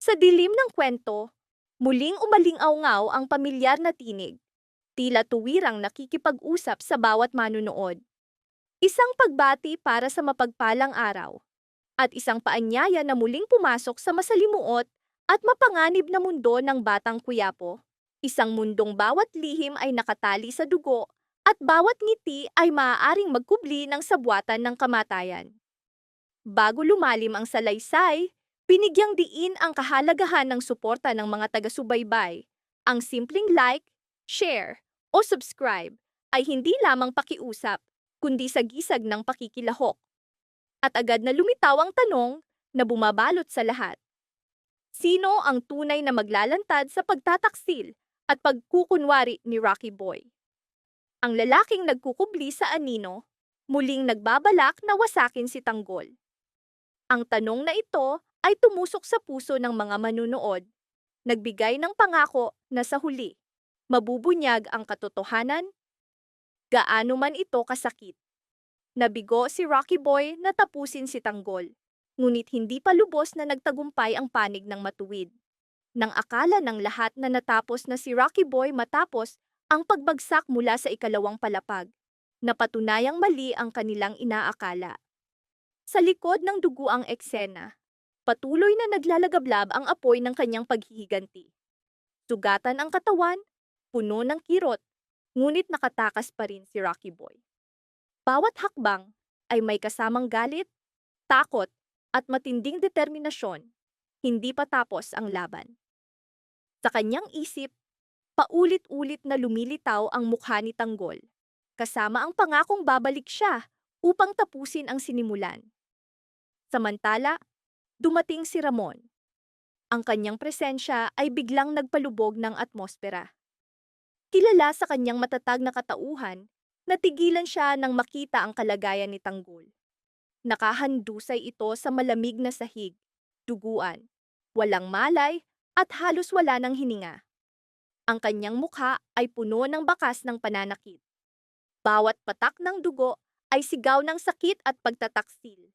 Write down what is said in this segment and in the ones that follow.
Sa dilim ng kwento, muling umalingaw-ngaw ang pamilyar na tinig, tila tuwirang nakikipag-usap sa bawat manunood. Isang pagbati para sa mapagpalang araw, at isang paanyaya na muling pumasok sa masalimuot at mapanganib na mundo ng batang Kuyapo. Isang mundong bawat lihim ay nakatali sa dugo at bawat ngiti ay maaaring magkubli ng sabwatan ng kamatayan. Bago lumalim ang salaysay, binigyang diin ang kahalagahan ng suporta ng mga taga-subaybay. Ang simpleng like, share, o subscribe ay hindi lamang pakiusap, kundi sagisag ng pakikilahok. At agad na lumitaw ang tanong na bumabalot sa lahat. Sino ang tunay na maglalantad sa pagtataksil at pagkukunwari ni Rocky Boy? Ang lalaking nagkukubli sa anino, muling nagbabalak na wasakin si Tanggol. Ang tanong na ito ay tumusok sa puso ng mga manunood, nagbigay ng pangako na sa huli, mabubunyag ang katotohanan, gaano man ito kasakit. Nabigo si Rocky Boy na tapusin si Tanggol, ngunit hindi pa lubos na nagtagumpay ang panig ng matuwid. Nang akala ng lahat na natapos na si Rocky Boy matapos ang pagbagsak mula sa ikalawang palapag, napatunayang mali ang kanilang inaakala. Sa likod ng duguang eksena, patuloy na naglalagablab ang apoy ng kanyang paghihiganti. Sugatan ang katawan, puno ng kirot, ngunit nakatakas pa rin si Rocky Boy. Bawat hakbang ay may kasamang galit, takot, at matinding determinasyon. Hindi pa tapos ang laban. Sa kanyang isip, paulit-ulit na lumilitaw ang mukha ni Tanggol, kasama ang pangakong babalik siya upang tapusin ang sinimulan. Samantala, dumating si Ramon. Ang kanyang presensya ay biglang nagpalubog ng atmosfera. Kilala sa kanyang matatag na katauhan, natigilan siya nang makita ang kalagayan ni Tanggol. Nakahandusay ito sa malamig na sahig, duguan, walang malay at halos wala ng hininga. Ang kanyang mukha ay puno ng bakas ng pananakit. Bawat patak ng dugo ay sigaw ng sakit at pagtataksil.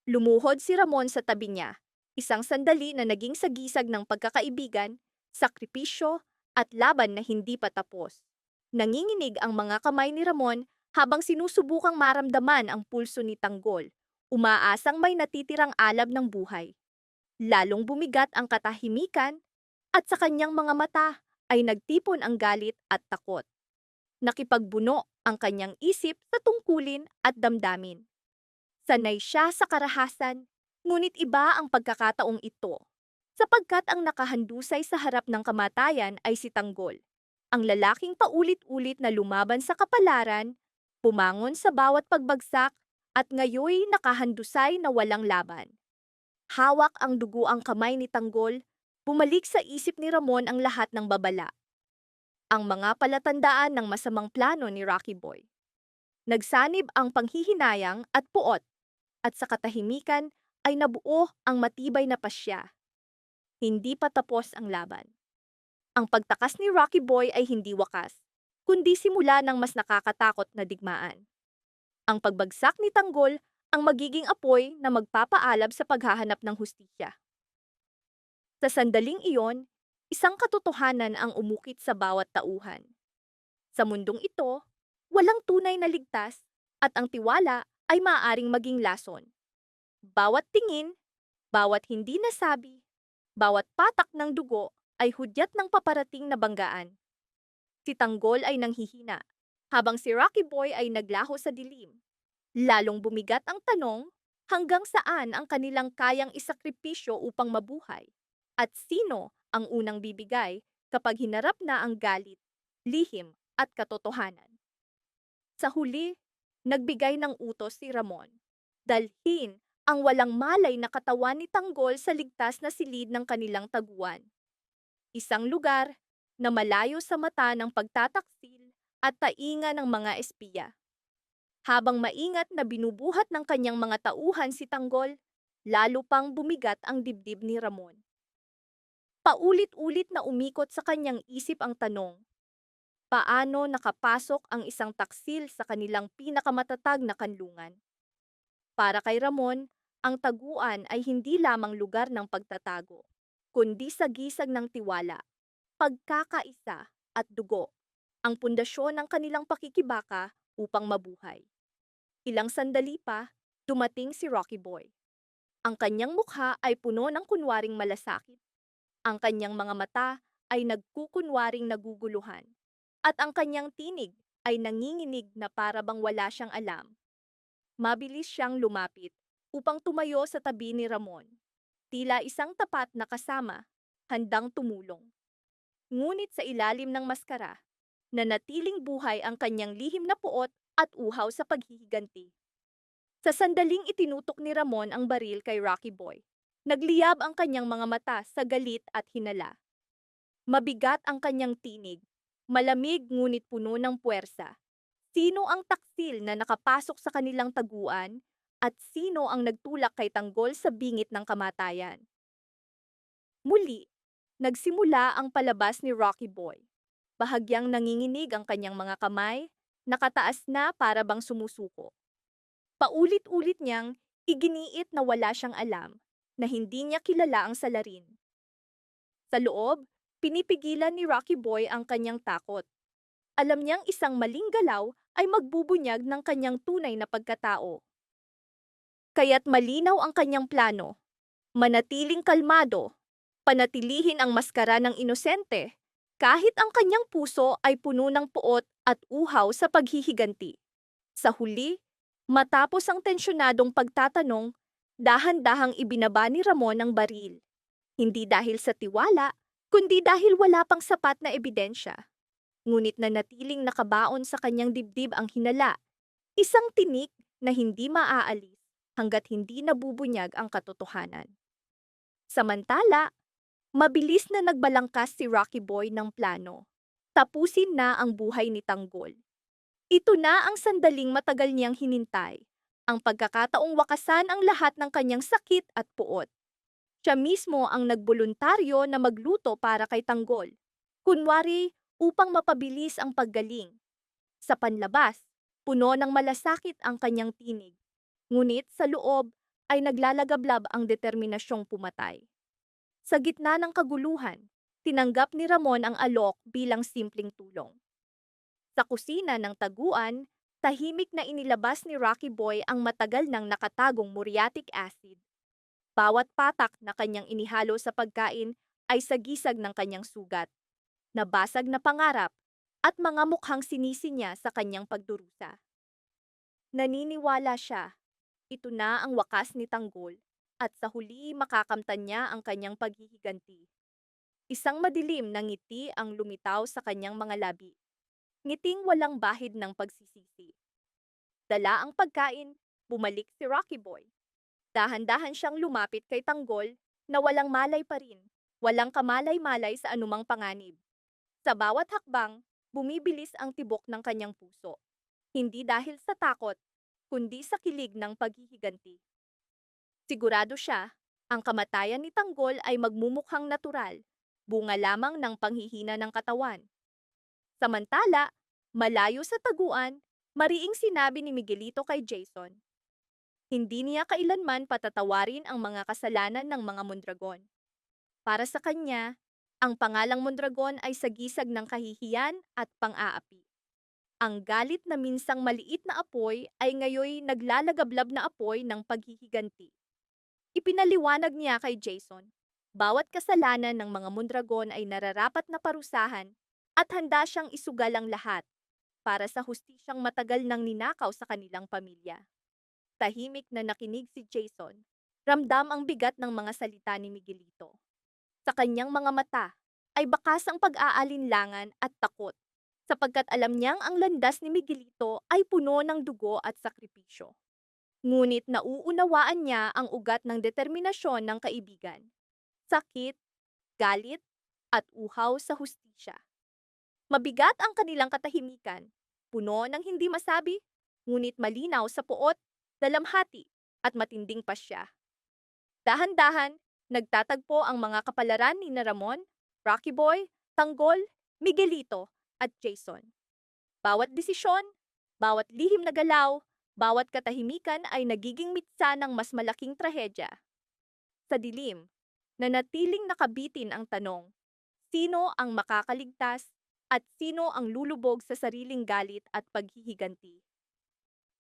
Lumuhod si Ramon sa tabi niya, isang sandali na naging sagisag ng pagkakaibigan, sakripisyo, at laban na hindi pa tapos. Nanginginig ang mga kamay ni Ramon habang sinusubukang maramdaman ang pulso ni Tanggol, umaasang may natitirang alab ng buhay. Lalong bumigat ang katahimikan at sa kanyang mga mata ay nagtipon ang galit at takot. Nakipagbuno ang kanyang isip sa tungkulin at damdamin. Sanay siya sa karahasan, ngunit iba ang pagkakataong ito, sapagkat ang nakahandusay sa harap ng kamatayan ay si Tanggol, ang lalaking paulit-ulit na lumaban sa kapalaran, bumangon sa bawat pagbagsak, at ngayoy nakahandusay na walang laban. Hawak ang duguang kamay ni Tanggol, bumalik sa isip ni Ramon ang lahat ng babala. Ang mga palatandaan ng masamang plano ni Rocky Boy. Nagsanib ang panghihinayang at puot, at sa katahimikan ay nabuo ang matibay na pasya. Hindi pa tapos ang laban. Ang pagtakas ni Rocky Boy ay hindi wakas, kundi simula ng mas nakakatakot na digmaan. Ang pagbagsak ni Tanggol ang magiging apoy na magpapaalab sa paghahanap ng hustisya. Sa sandaling iyon, isang katotohanan ang umukit sa bawat tauhan. Sa mundong ito, walang tunay na ligtas at ang tiwala ay maaaring maging lason. Bawat tingin, bawat hindi nasabi, bawat patak ng dugo ay hudyat ng paparating na banggaan. Si Tanggol ay nanghihina, habang si Rocky Boy ay naglaho sa dilim. Lalong bumigat ang tanong, hanggang saan ang kanilang kayang isakripisyo upang mabuhay? At sino ang unang bibigay kapag hinarap na ang galit, lihim at katotohanan? Sa huli, nagbigay ng utos si Ramon. Dalhin ang walang malay na katawan ni Tanggol sa ligtas na silid ng kanilang taguan. Isang lugar na malayo sa mata ng pagtataksil at tainga ng mga espiya. Habang maingat na binubuhat ng kanyang mga tauhan si Tanggol, lalo pang bumigat ang dibdib ni Ramon. Paulit-ulit na umikot sa kanyang isip ang tanong, paano nakapasok ang isang taksil sa kanilang pinakamatatag na kanlungan? Para kay Ramon, ang taguan ay hindi lamang lugar ng pagtatago, kundi sa gisag ng tiwala, pagkakaisa at dugo, ang pundasyon ng kanilang pakikibaka upang mabuhay. Ilang sandali pa, dumating si Rocky Boy. Ang kanyang mukha ay puno ng kunwaring malasakit. Ang kanyang mga mata ay nagkukunwaring naguguluhan. At ang kanyang tinig ay nanginginig na para bang wala siyang alam. Mabilis siyang lumapit upang tumayo sa tabi ni Ramon. Tila isang tapat na kasama, handang tumulong. Ngunit sa ilalim ng maskara, nanatiling buhay ang kanyang lihim na puot at uhaw sa paghihiganti. Sa sandaling itinutok ni Ramon ang baril kay Rocky Boy, nagliyab ang kanyang mga mata sa galit at hinala. Mabigat ang kanyang tinig, malamig ngunit puno ng puwersa. Sino ang taksil na nakapasok sa kanilang taguan at sino ang nagtulak kay tanggol sa bingit ng kamatayan? Muli, nagsimula ang palabas ni Rocky Boy. Bahagyang nanginginig ang kanyang mga kamay, nakataas na para bang sumusuko. Paulit-ulit niyang iginiit na wala siyang alam, na hindi niya kilala ang salarin. Sa loob, pinipigilan ni Rocky Boy ang kanyang takot. Alam niyang isang maling galaw ay magbubunyag ng kanyang tunay na pagkatao. Kaya't malinaw ang kanyang plano, manatiling kalmado, panatilihin ang maskara ng inosente, kahit ang kanyang puso ay puno ng puot at uhaw sa paghihiganti. Sa huli, matapos ang tensyonadong pagtatanong, dahan-dahang ibinaba ni Ramon ang baril. Hindi dahil sa tiwala, kundi dahil wala pang sapat na ebidensya. Ngunit nanatiling nakabaon sa kanyang dibdib ang hinala, isang tinik na hindi maaalis hanggat hindi nabubunyag ang katotohanan. Samantala, mabilis na nagbalangkas si Rocky Boy ng plano. Tapusin na ang buhay ni Tanggol. Ito na ang sandaling matagal niyang hinintay, ang pagkakataong wakasan ang lahat ng kanyang sakit at puot. Siya mismo ang nagboluntaryo na magluto para kay Tanggol, kunwari upang mapabilis ang paggaling. Sa panlabas, puno ng malasakit ang kanyang tinig, ngunit sa loob ay naglalagablab ang determinasyong pumatay. Sa gitna ng kaguluhan, tinanggap ni Ramon ang alok bilang simpleng tulong. Sa kusina ng taguan, tahimik na inilabas ni Rocky Boy ang matagal nang nakatagong muriatic acid. Bawat patak na kanyang inihalo sa pagkain ay sagisag ng kanyang sugat, nabasag na pangarap, at mga mukhang sinisi niya sa kanyang pagdurusa. Naniniwala siya, ito na ang wakas ni Tanggol, at sa huli makakamtan niya ang kanyang paghihiganti. Isang madilim na ngiti ang lumitaw sa kanyang mga labi. Ngiting walang bahid ng pagsisisi. Dala ang pagkain, bumalik si Rocky Boy. Dahan-dahan siyang lumapit kay Tanggol na walang malay pa rin, walang kamalay-malay sa anumang panganib. Sa bawat hakbang, bumibilis ang tibok ng kanyang puso. Hindi dahil sa takot, kundi sa kilig ng paghihiganti. Sigurado siya, ang kamatayan ni Tanggol ay magmumukhang natural, bunga lamang ng panghihina ng katawan. Samantala, malayo sa taguan, mariing sinabi ni Miguelito kay Jason. Hindi niya kailanman patatawarin ang mga kasalanan ng mga Mondragon. Para sa kanya, ang pangalang Mondragon ay sagisag ng kahihiyan at pang-aapi. Ang galit na minsang maliit na apoy ay ngayoy naglalagablab na apoy ng paghihiganti. Ipinaliwanag niya kay Jason, bawat kasalanan ng mga Mondragon ay nararapat na parusahan at handa siyang isugal ang lahat para sa hustisyang matagal nang ninakaw sa kanilang pamilya. Tahimik na nakinig si Jason, ramdam ang bigat ng mga salita ni Miguelito. Sa kanyang mga mata ay bakas ang pag-aalinlangan at takot, sapagkat alam niyang ang landas ni Miguelito ay puno ng dugo at sakripisyo. Ngunit nauunawaan niya ang ugat ng determinasyon ng kaibigan. Sakit, galit, at uhaw sa hustisya. Mabigat ang kanilang katahimikan, puno ng hindi masabi, ngunit malinaw sa puot, dalamhati, at matinding pasya. Dahan-dahan, nagtatagpo ang mga kapalaran ni Ramon, Rocky Boy, Tanggol, Miguelito, at Jason. Bawat desisyon, bawat lihim na galaw, bawat katahimikan ay nagiging mitsa ng mas malaking trahedya. Sa dilim, nanatiling nakabitin ang tanong, sino ang makakaligtas at sino ang lulubog sa sariling galit at paghihiganti.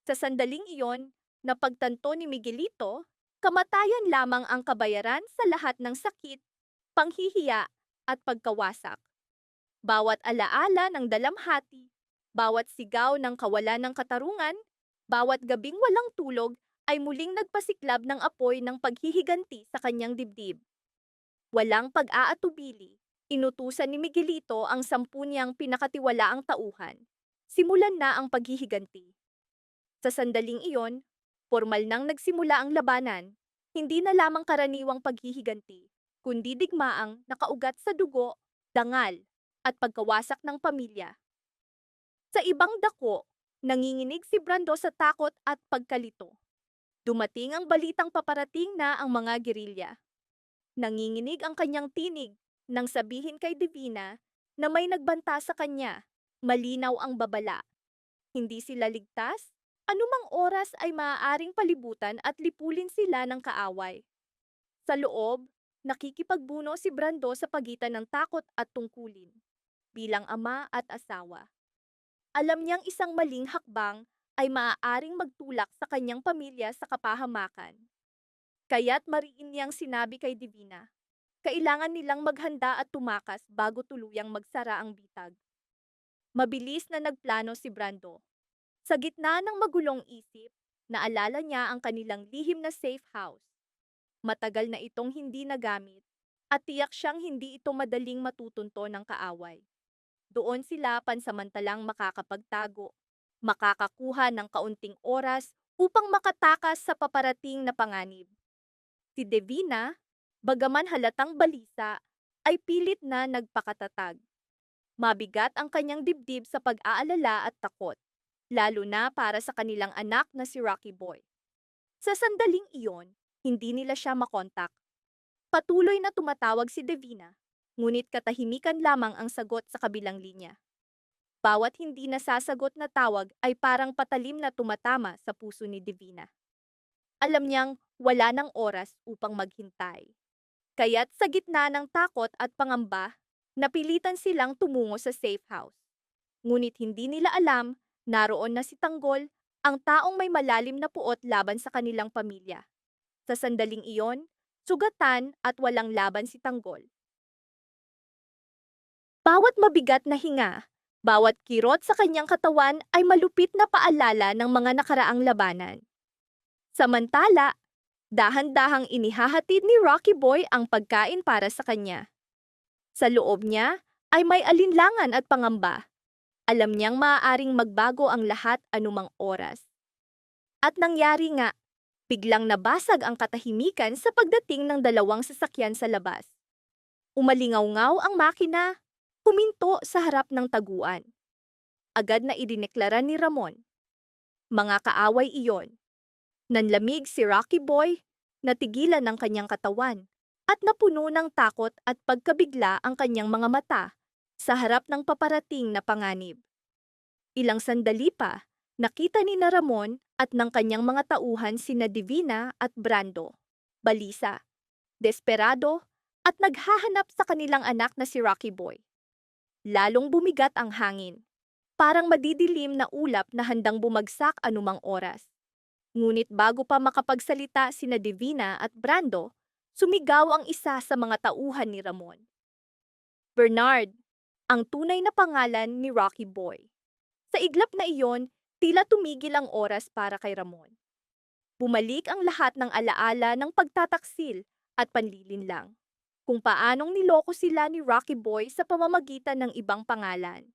Sa sandaling iyon, napagtanto ni Miguelito, kamatayan lamang ang kabayaran sa lahat ng sakit, panghihiya at pagkawasak. Bawat alaala ng dalamhati, bawat sigaw ng kawalan ng katarungan, bawat gabing walang tulog ay muling nagpasiklab ng apoy ng paghihiganti sa kanyang dibdib. Walang pag-aatubili, inutusan ni Miguelito ang 10 niyang pinakatiwalaang tauhan. Simulan na ang paghihiganti. Sa sandaling iyon, formal nang nagsimula ang labanan, hindi na lamang karaniwang paghihiganti, kundi digmaang nakaugat sa dugo, dangal, at pagkawasak ng pamilya. Sa ibang dako, nanginginig si Brando sa takot at pagkalito. Dumating ang balitang paparating na ang mga gerilya. Nanginginig ang kanyang tinig nang sabihin kay Divina na may nagbanta sa kanya. Malinaw ang babala. Hindi sila ligtas, anumang oras ay maaaring palibutan at lipulin sila ng kaaway. Sa loob, nakikipagbuno si Brando sa pagitan ng takot at tungkulin. Bilang ama at asawa, alam niyang isang maling hakbang ay maaaring magtulak sa kanyang pamilya sa kapahamakan. Kaya't mariin niyang sinabi kay Divina, kailangan nilang maghanda at tumakas bago tuluyang magsara ang bitag. Mabilis na nagplano si Brando. Sa gitna ng magulong isip, naalala niya ang kanilang lihim na safe house. Matagal na itong hindi nagamit at tiyak siyang hindi ito madaling matutunto ng kaaway. Doon sila pansamantalang makakapagtago, makakakuha ng kaunting oras upang makatakas sa paparating na panganib. Si Divina, bagaman halatang balisa, ay pilit na nagpakatatag. Mabigat ang kanyang dibdib sa pag-aalala at takot, lalo na para sa kanilang anak na si Rocky Boy. Sa sandaling iyon, hindi nila siya makontak. Patuloy na tumatawag si Divina, ngunit katahimikan lamang ang sagot sa kabilang linya. Bawat hindi nasasagot na tawag ay parang patalim na tumatama sa puso ni Divina. Alam niyang wala ng oras upang maghintay. Kaya't sa gitna ng takot at pangamba, napilitan silang tumungo sa safe house. Ngunit hindi nila alam, naroon na si Tanggol, ang taong may malalim na puot laban sa kanilang pamilya. Sa sandaling iyon, sugatan at walang laban si Tanggol. Bawat mabigat na hinga, bawat kirot sa kanyang katawan ay malupit na paalala ng mga nakaraang labanan. Samantala, dahan-dahang inihahatid ni Rocky Boy ang pagkain para sa kanya. Sa loob niya ay may alinlangan at pangamba. Alam niyang maaaring magbago ang lahat anumang oras. At nangyari nga, biglang nabasag ang katahimikan sa pagdating ng 2 sasakyan sa labas. Umalingaw-ngaw ang makina, huminto sa harap ng taguan. Agad na idineklara ni Ramon. Mga kaaway iyon. Nanlamig si Rocky Boy, natigilan ng kanyang katawan, at napuno ng takot at pagkabigla ang kanyang mga mata sa harap ng paparating na panganib. Ilang sandali pa, nakita ni Ramon at ng kanyang mga tauhan sina Divina at Brando, balisa, desperado, at naghahanap sa kanilang anak na si Rocky Boy. Lalong bumigat ang hangin, parang madidilim na ulap na handang bumagsak anumang oras. Ngunit bago pa makapagsalita sina Divina at Brando, sumigaw ang isa sa mga tauhan ni Ramon. Bernard, ang tunay na pangalan ni Rocky Boy. Sa iglap na iyon, tila tumigil ang oras para kay Ramon. Bumalik ang lahat ng alaala ng pagtataksil at panlilinlang. Kung paanong niloko sila ni Rocky Boy sa pamamagitan ng ibang pangalan.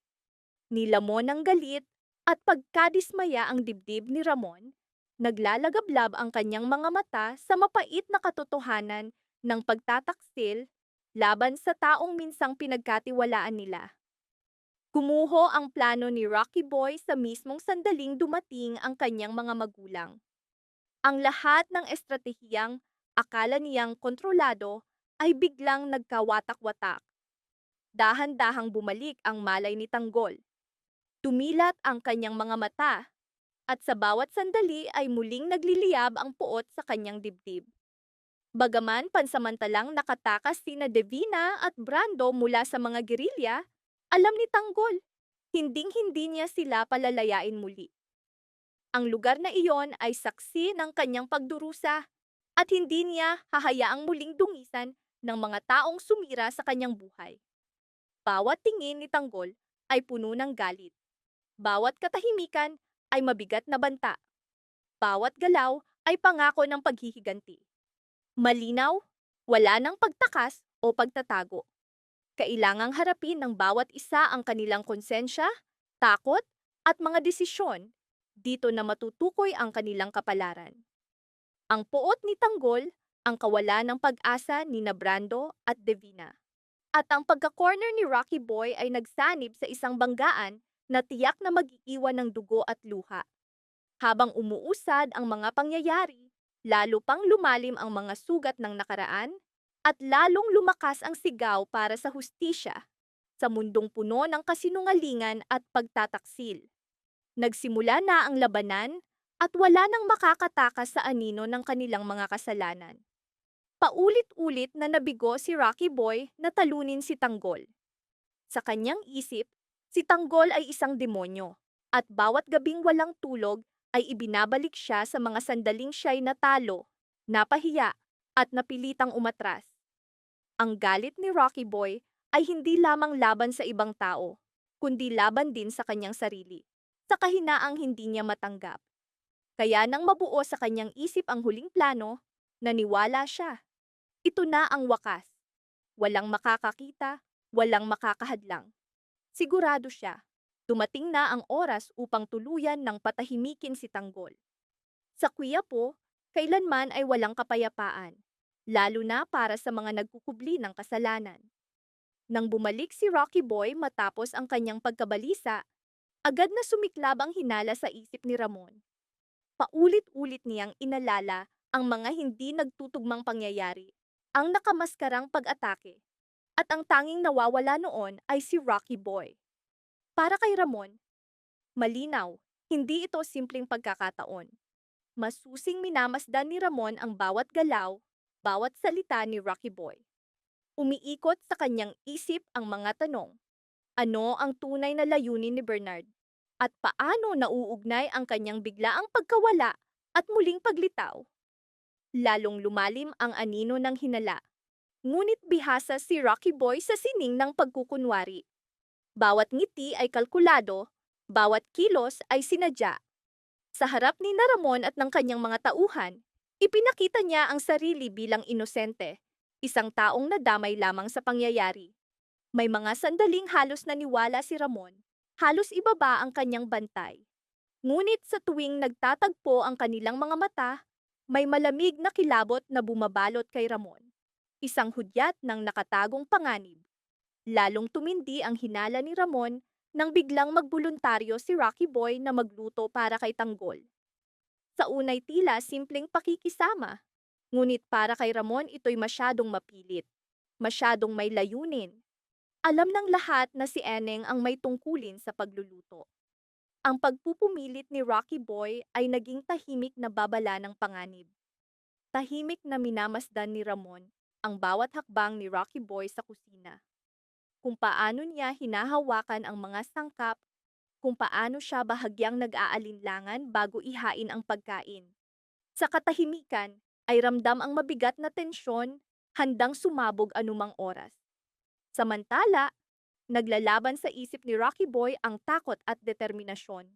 Nilamon ng galit at pagkadismaya ang dibdib ni Ramon, naglalagablab ang kanyang mga mata sa mapait na katotohanan ng pagtataksil laban sa taong minsang pinagkatiwalaan nila. Gumuho ang plano ni Rocky Boy sa mismong sandaling dumating ang kanyang mga magulang. Ang lahat ng estratehiyang akala niyang kontrolado ay biglang nagkawatak-watak. Dahan-dahang bumalik ang malay ni Tanggol. Tumilat ang kanyang mga mata, at sa bawat sandali ay muling nagliliyab ang puot sa kanyang dibdib. Bagaman pansamantalang nakatakas sina Devina at Brando mula sa mga gerilya, alam ni Tanggol, hinding-hindi niya sila palalayain muli. Ang lugar na iyon ay saksi ng kanyang pagdurusa at hindi niya hahayaang muling dungisan ng mga taong sumira sa kanyang buhay. Bawat tingin ni Tanggol ay puno ng galit. Bawat katahimikan ay mabigat na banta. Bawat galaw ay pangako ng paghihiganti. Malinaw, wala ng pagtakas o pagtatago. Kailangang harapin ng bawat isa ang kanilang konsensya, takot, at mga desisyon. Dito na matutukoy ang kanilang kapalaran. Ang puot ni Tanggol, ang kawalan ng pag-asa ni Brando at Devina. At ang pagka-corner ni Rocky Boy ay nagsanib sa isang banggaan na tiyak na mag-iiwan ng dugo at luha. Habang umuusad ang mga pangyayari, lalo pang lumalim ang mga sugat ng nakaraan at lalong lumakas ang sigaw para sa hustisya sa mundong puno ng kasinungalingan at pagtataksil. Nagsimula na ang labanan at wala nang makakatakas sa anino ng kanilang mga kasalanan. Paulit-ulit na nabigo si Rocky Boy na talunin si Tanggol. Sa kanyang isip, si Tanggol ay isang demonyo at bawat gabing walang tulog ay ibinabalik siya sa mga sandaling siya'y natalo, napahiya at napilitang umatras. Ang galit ni Rocky Boy ay hindi lamang laban sa ibang tao, kundi laban din sa kanyang sarili, sa kahinaang hindi niya matanggap. Kaya nang mabuo sa kanyang isip ang huling plano, naniwala siya. Ito na ang wakas. Walang makakakita, walang makakahadlang. Sigurado siya. Dumating na ang oras upang tuluyan ng patahimikin si Tanggol. Sa Quiapo, kailanman ay walang kapayapaan, lalo na para sa mga nagkukubli ng kasalanan. Nang bumalik si Rocky Boy matapos ang kanyang pagkabalisa, agad na sumiklab ang hinala sa isip ni Ramon. Paulit-ulit niyang inalala ang mga hindi nagtutugmang pangyayari, ang nakamaskarang pag-atake, at ang tanging nawawala noon ay si Rocky Boy. Para kay Ramon, malinaw, hindi ito simpleng pagkakataon. Masusing minamasdan ni Ramon ang bawat galaw, bawat salita ni Rocky Boy. Umiikot sa kanyang isip ang mga tanong. Ano ang tunay na layunin ni Bernard? At paano nauugnay ang kanyang biglaang pagkawala at muling paglitaw? Lalong lumalim ang anino ng hinala. Ngunit bihasa si Rocky Boy sa sining ng pagkukunwari. Bawat ngiti ay kalkulado, bawat kilos ay sinadya. Sa harap ni Ramon at ng kanyang mga tauhan, ipinakita niya ang sarili bilang inosente, isang taong nadamay lamang sa pangyayari. May mga sandaling halos naniwala si Ramon, halos ibaba ang kanyang bantay. Ngunit sa tuwing nagtatagpo ang kanilang mga mata, may malamig na kilabot na bumabalot kay Ramon. Isang hudyat ng nakatagong panganib. Lalong tumindi ang hinala ni Ramon nang biglang magbuluntaryo si Rocky Boy na magluto para kay Tanggol. Sa unay tila simpleng pakikisama, ngunit para kay Ramon ito'y masyadong mapilit, masyadong may layunin. Alam ng lahat na si Eneng ang may tungkulin sa pagluluto. Ang pagpupumilit ni Rocky Boy ay naging tahimik na babala ng panganib. Tahimik na minamasdan ni Ramon ang bawat hakbang ni Rocky Boy sa kusina. Kung paano niya hinahawakan ang mga sangkap, kung paano siya bahagyang nag-aalinlangan bago ihain ang pagkain. Sa katahimikan ay ramdam ang mabigat na tensyon, handang sumabog anumang oras. Samantala, naglalaban sa isip ni Rocky Boy ang takot at determinasyon.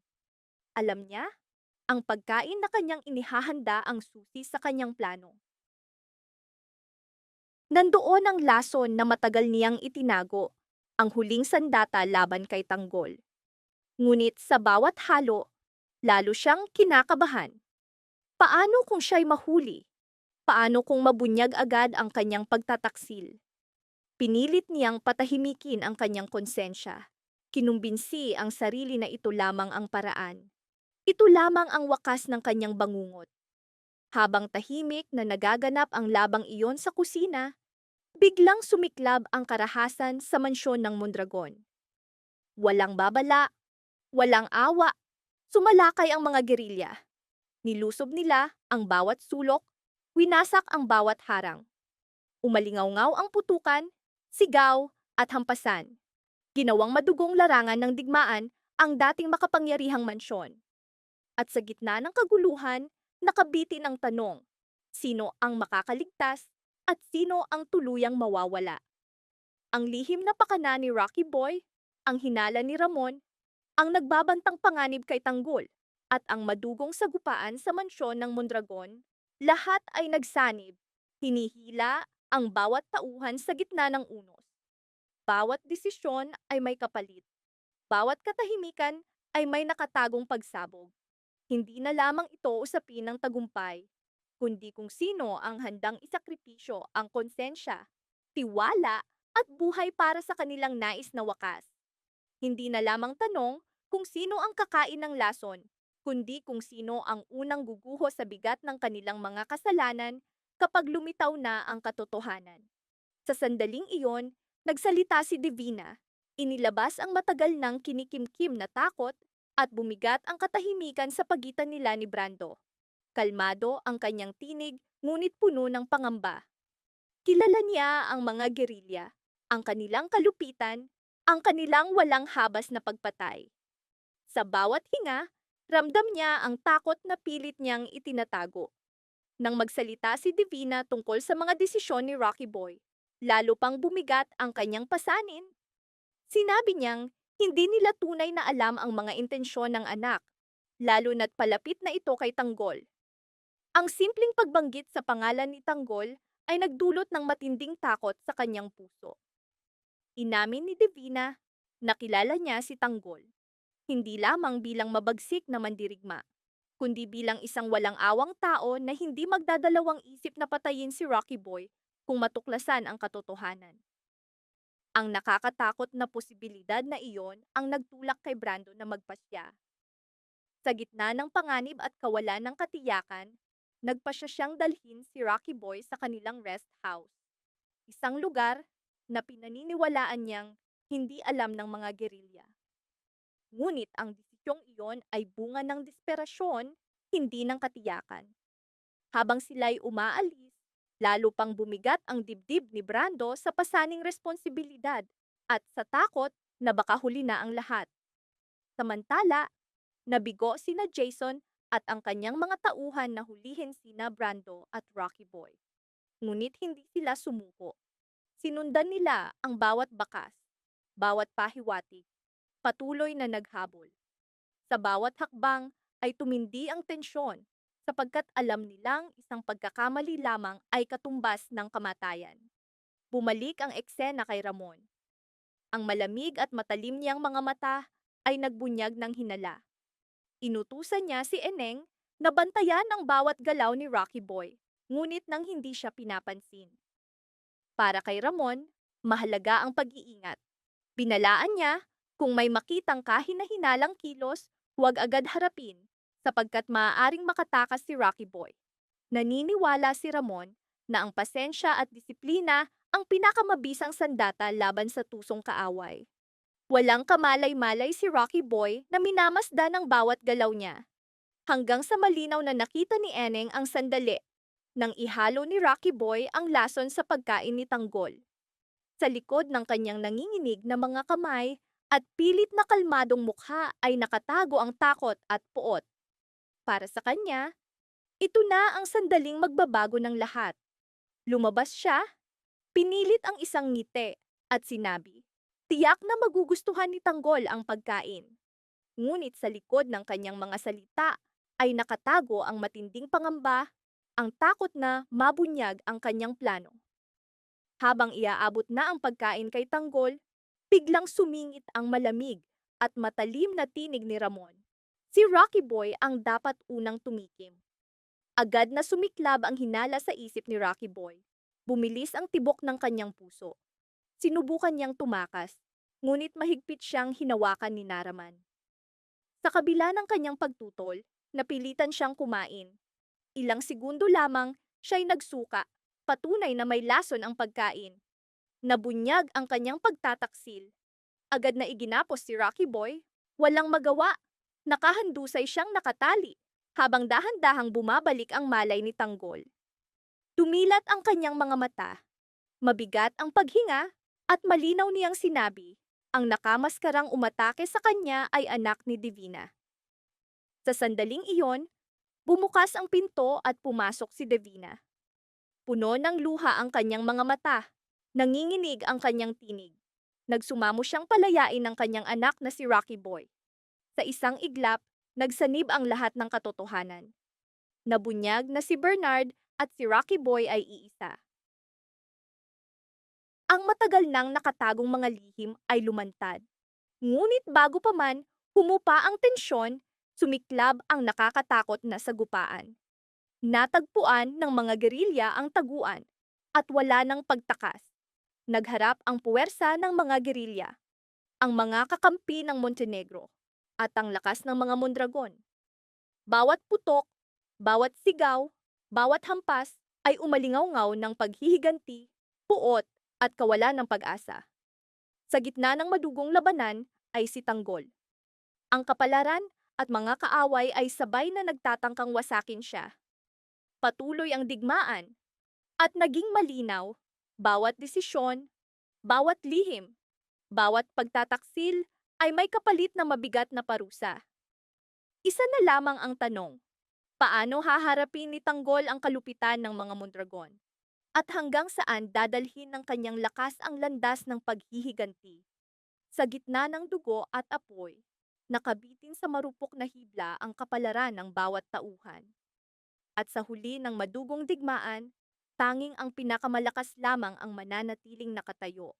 Alam niya, ang pagkain na kanyang inihahanda ang susi sa kanyang plano. Nandoon ang lason na matagal niyang itinago, ang huling sandata laban kay Tanggol. Ngunit sa bawat halo, lalo siyang kinakabahan. Paano kung siya'y mahuli? Paano kung mabunyag agad ang kanyang pagtataksil? Pinilit niyang patahimikin ang kanyang konsensya. Kinumbinsi ang sarili na ito lamang ang paraan. Ito lamang ang wakas ng kanyang bangungot. Habang tahimik na nagaganap ang labang iyon sa kusina, biglang sumiklab ang karahasan sa mansyon ng Mondragon. Walang babala, walang awa, sumalakay ang mga gerilya. Nilusob nila ang bawat sulok, Winasak ang bawat harang. Umalingaw-ngaw ang putukan, sigaw, at hampasan. Ginawang madugong larangan ng digmaan ang dating makapangyarihang mansyon. At sa gitna ng kaguluhan, nakabiti ng tanong, sino ang makakaligtas at sino ang tuluyang mawawala? Ang lihim na pakana ni Rocky Boy, ang hinala ni Ramon, ang nagbabantang panganib kay Tanggol, at ang madugong sagupaan sa mansyon ng Mondragon, lahat ay nagsanib, hinihila ang bawat tauhan sa gitna ng unos. Bawat desisyon ay may kapalit. Bawat katahimikan ay may nakatagong pagsabog. Hindi na lamang ito usapin ng tagumpay, kundi kung sino ang handang isakripisyo ang konsensya, tiwala, at buhay para sa kanilang nais na wakas. Hindi na lamang tanong kung sino ang kakain ng lason, kundi kung sino ang unang guguho sa bigat ng kanilang mga kasalanan kapag lumitaw na ang katotohanan. Sa sandaling iyon, nagsalita si Divina, inilabas ang matagal nang kinikimkim na takot at bumigat ang katahimikan sa pagitan nila ni Brando. Kalmado ang kanyang tinig, ngunit puno ng pangamba. Kilala niya ang mga gerilya, ang kanilang kalupitan, ang kanilang walang habas na pagpatay. Sa bawat hinga, ramdam niya ang takot na pilit niyang itinatago. Nang magsalita si Divina tungkol sa mga desisyon ni Rocky Boy, lalo pang bumigat ang kanyang pasanin. Sinabi niyang hindi nila tunay na alam ang mga intensyon ng anak, lalo na't palapit na ito kay Tanggol. Ang simpleng pagbanggit sa pangalan ni Tanggol ay nagdulot ng matinding takot sa kanyang puso. Inamin ni Divina na kilala niya si Tanggol, hindi lamang bilang mabagsik na mandirigma, kundi bilang isang walang awang tao na hindi magdadalawang isip na patayin si Rocky Boy kung matuklasan ang katotohanan. Ang nakakatakot na posibilidad na iyon ang nagtulak kay Brando na magpasya. Sa gitna ng panganib at kawalan ng katiyakan, nagpasya siyang dalhin si Rocky Boy sa kanilang rest house. Isang lugar na pinaniniwalaan niyang hindi alam ng mga gerilya. Ngunit ang desisyong iyon ay bunga ng desperasyon, hindi ng katiyakan. Habang sila'y umaalis, lalo pang bumigat ang dibdib ni Brando sa pasaning responsibilidad at sa takot na baka huli na ang lahat. Samantala, nabigo sina Jason at ang kanyang mga tauhan na hulihin sina Brando at Rocky Boy. Ngunit hindi sila sumuko. Sinundan nila ang bawat bakas, bawat pahiwatig, patuloy na naghabol. Sa bawat hakbang ay tumindi ang tensyon, sapagkat alam nilang isang pagkakamali lamang ay katumbas ng kamatayan. Bumalik ang eksena kay Ramon. Ang malamig at matalim niyang mga mata ay nagbunyag ng hinala. Inutusan niya si Eneng na bantayan ang bawat galaw ni Rocky Boy, ngunit nang hindi siya pinapansin. Para kay Ramon, mahalaga ang pag-iingat. Binalaan niya, kung may makitang kahina-hinalang kilos, huwag agad harapin, sapagkat maaaring makatakas si Rocky Boy. Naniniwala si Ramon na ang pasensya at disiplina ang pinakamabisang sandata laban sa tusong kaaway. Walang kamalay-malay si Rocky Boy na minamasdan ng bawat galaw niya. Hanggang sa malinaw na nakita ni Eneng ang sandali nang ihalo ni Rocky Boy ang lason sa pagkain ni Tanggol. Sa likod ng kanyang nanginginig na mga kamay at pilit na kalmadong mukha ay nakatago ang takot at puot. Para sa kanya, ito na ang sandaling magbabago ng lahat. Lumabas siya, pinilit ang isang ngiti at sinabi, tiyak na magugustuhan ni Tanggol ang pagkain. Ngunit sa likod ng kanyang mga salita ay nakatago ang matinding pangamba, ang takot na mabunyag ang kanyang plano. Habang iaabot na ang pagkain kay Tanggol, biglang sumingit ang malamig at matalim na tinig ni Ramon. Si Rocky Boy ang dapat unang tumikim. Agad na sumiklab ang hinala sa isip ni Rocky Boy. Bumilis ang tibok ng kanyang puso. Sinubukan niyang tumakas, ngunit mahigpit siyang hinawakan ni Naraman. Sa kabila ng kanyang pagtutol, napilitan siyang kumain. Ilang segundo lamang, siya'y nagsuka, patunay na may lason ang pagkain. Nabunyag ang kanyang pagtataksil. Agad na iginapos si Rocky Boy. Walang magawa. Nakahandusay siyang nakatali, habang dahan-dahang bumabalik ang malay ni Tanggol. Tumilat ang kanyang mga mata, mabigat ang paghinga, at malinaw niyang sinabi, ang nakamaskarang umatake sa kanya ay anak ni Divina. Sa sandaling iyon, bumukas ang pinto at pumasok si Divina. Puno ng luha ang kanyang mga mata, nanginginig ang kanyang tinig. Nagsumamo siyang palayain ng kanyang anak na si Rocky Boy. Sa isang iglap, nagsanib ang lahat ng katotohanan. Nabunyag na si Bernard at si Rocky Boy ay iisa. Ang matagal nang nakatagong mga lihim ay lumantad. Ngunit bago pa man, humupa ang tensyon, sumiklab ang nakakatakot na sagupaan. Natagpuan ng mga gerilya ang taguan at wala ng pagtakas. Nagharap ang puwersa ng mga gerilya, ang mga kakampi ng Montenegro, at ang lakas ng mga Mondragon. Bawat putok, bawat sigaw, bawat hampas ay umalingaw-ngaw ng paghihiganti, puot, at kawalan ng pag-asa. Sa gitna ng madugong labanan ay si Tanggol. Ang kapalaran at mga kaaway ay sabay na nagtatangkang wasakin siya. Patuloy ang digmaan at naging malinaw bawat desisyon, bawat lihim, bawat pagtataksil ay may kapalit na mabigat na parusa. Isa na lamang ang tanong, paano haharapin ni Tanggol ang kalupitan ng mga Mondragon? At hanggang saan dadalhin ng kanyang lakas ang landas ng paghihiganti? Sa gitna ng dugo at apoy, nakabitin sa marupok na hibla ang kapalaran ng bawat tauhan. At sa huli ng madugong digmaan, tanging ang pinakamalakas lamang ang mananatiling nakatayo.